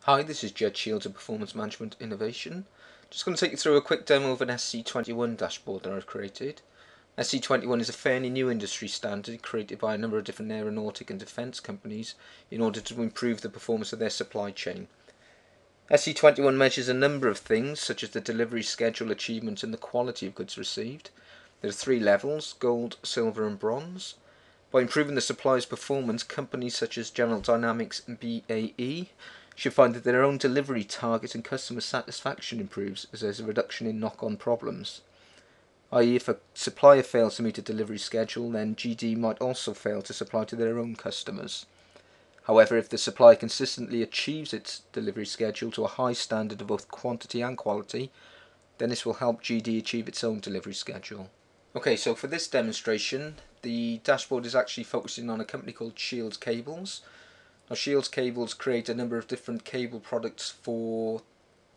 Hi, this is Jed Shields of Performance Management Innovation. Just going to take you through a quick demo of an SC21 dashboard that I've created. SC21 is a fairly new industry standard created by a number of different aeronautic and defence companies in order to improve the performance of their supply chain. SC21 measures a number of things such as the delivery schedule, achievement and the quality of goods received. There are three levels: gold, silver and bronze. By improving the supplier's performance, companies such as General Dynamics and BAE should find that their own delivery target and customer satisfaction improves as there's a reduction in knock-on problems. I.e., if a supplier fails to meet a delivery schedule, then GD might also fail to supply to their own customers. However, if the supplier consistently achieves its delivery schedule to a high standard of both quantity and quality, then this will help GD achieve its own delivery schedule. Okay, so for this demonstration, the dashboard is actually focusing on a company called Shields Cables. Now, Shields Cables create a number of different cable products for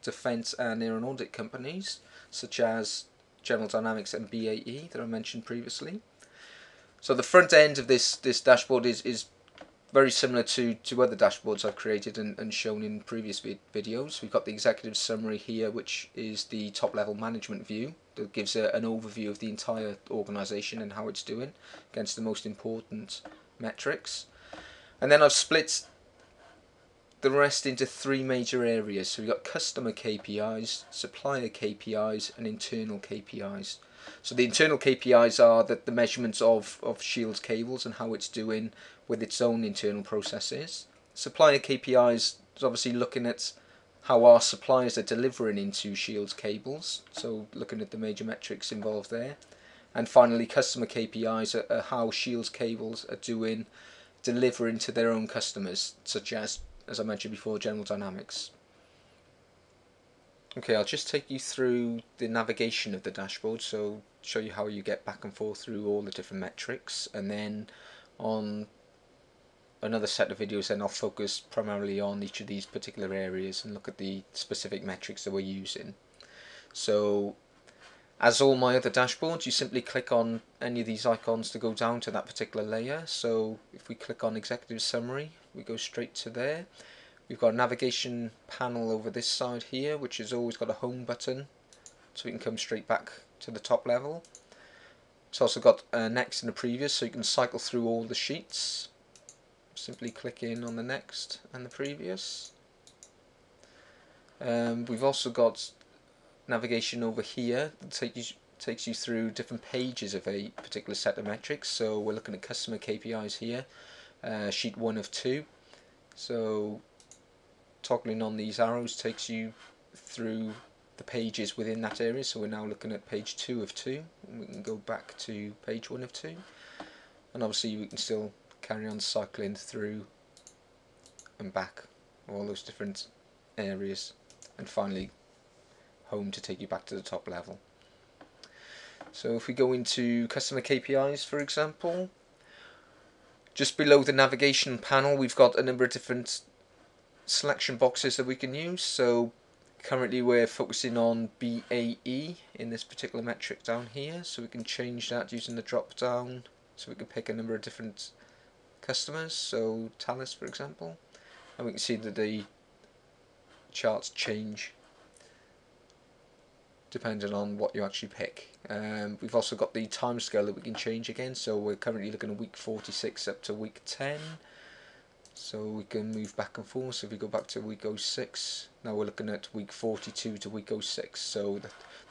defence and aeronautic companies, such as General Dynamics and BAE that I mentioned previously. So the front end of this dashboard is very similar to other dashboards I've created and shown in previous videos. We've got the executive summary here, which is the top level management view that gives an overview of the entire organisation and how it's doing against the most important metrics. And then I've split the rest into three major areas. So we've got customer KPIs, supplier KPIs and internal KPIs. So the internal KPIs are the measurements of Shields Cables and how it's doing with its own internal processes. Supplier KPIs is obviously looking at how our suppliers are delivering into Shields Cables, so looking at the major metrics involved there. And finally, customer KPIs are how Shields Cables are doing delivering to their own customers, such as I mentioned before, General Dynamics. Okay, I'll just take you through the navigation of the dashboard, so show you how you get back and forth through all the different metrics, and then on another set of videos then I'll focus primarily on each of these particular areas and look at the specific metrics that we're using. So as all my other dashboards, you simply click on any of these icons to go down to that particular layer. So if we click on Executive Summary, we go straight to there. We've got a navigation panel over this side here, which has always got a home button, so we can come straight back to the top level. It's also got next and a previous, so you can cycle through all the sheets. Simply click in on the next and the previous. We've also got navigation over here that takes you through different pages of a particular set of metrics. So we're looking at customer KPIs here, sheet 1 of 2. So toggling on these arrows takes you through the pages within that area. So we're now looking at page 2 of 2, and we can go back to page 1 of 2, and obviously we can still carry on cycling through and back all those different areas, and finally home to take you back to the top level. So if we go into customer KPIs, for example, just below the navigation panel we've got a number of different selection boxes that we can use. So currently we're focusing on BAE in this particular metric down here, so we can change that using the drop down, so we can pick a number of different customers, so Thales for example, and we can see that the charts change depending on what you actually pick. We've also got the time scale that we can change again, so we're currently looking at week 46 up to week 10, so we can move back and forth. So if we go back to week 06, now we're looking at week 42 to week 06, so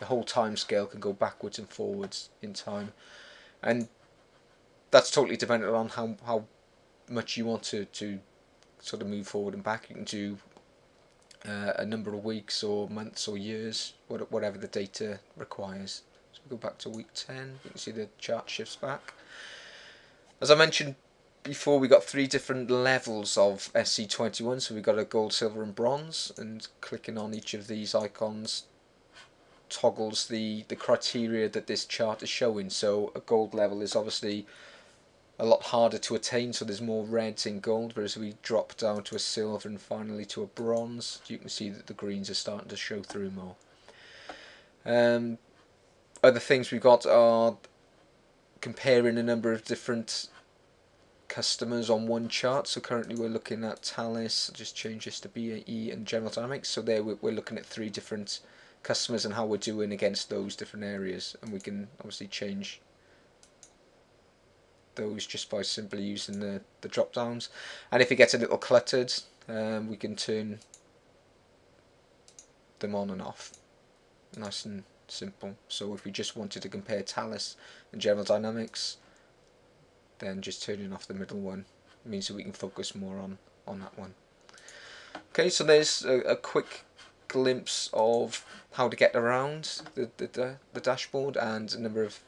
the whole time scale can go backwards and forwards in time, and that's totally dependent on how much you want to sort of move forward and back. You can do a number of weeks or months or years, whatever the data requires. So we go back to week 10, you can see the chart shifts back. As I mentioned before, we got three different levels of SC21, so we've got a gold, silver and bronze, and clicking on each of these icons toggles the criteria that this chart is showing. So a gold level is obviously a lot harder to attain, so there's more reds in gold, whereas we drop down to a silver and finally to a bronze, you can see that the greens are starting to show through more. Other things we've got are comparing a number of different customers on one chart. So currently we're looking at Thales. I'll just change this to BAE and General Dynamics. So there we're looking at 3 different customers and how we're doing against those different areas, and we can obviously change those just by simply using the drop downs. And if it gets a little cluttered, we can turn them on and off, nice and simple. So if we just wanted to compare Thales and General Dynamics, then just turning off the middle one means that we can focus more on that one. Okay, so there's a quick glimpse of how to get around the dashboard and a number of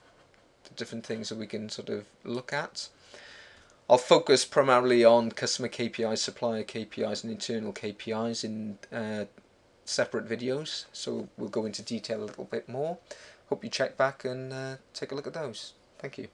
different things that we can sort of look at. I'll focus primarily on customer KPIs, supplier KPIs and internal KPIs in separate videos, so we'll go into detail a little bit more. Hope you check back and take a look at those. Thank you.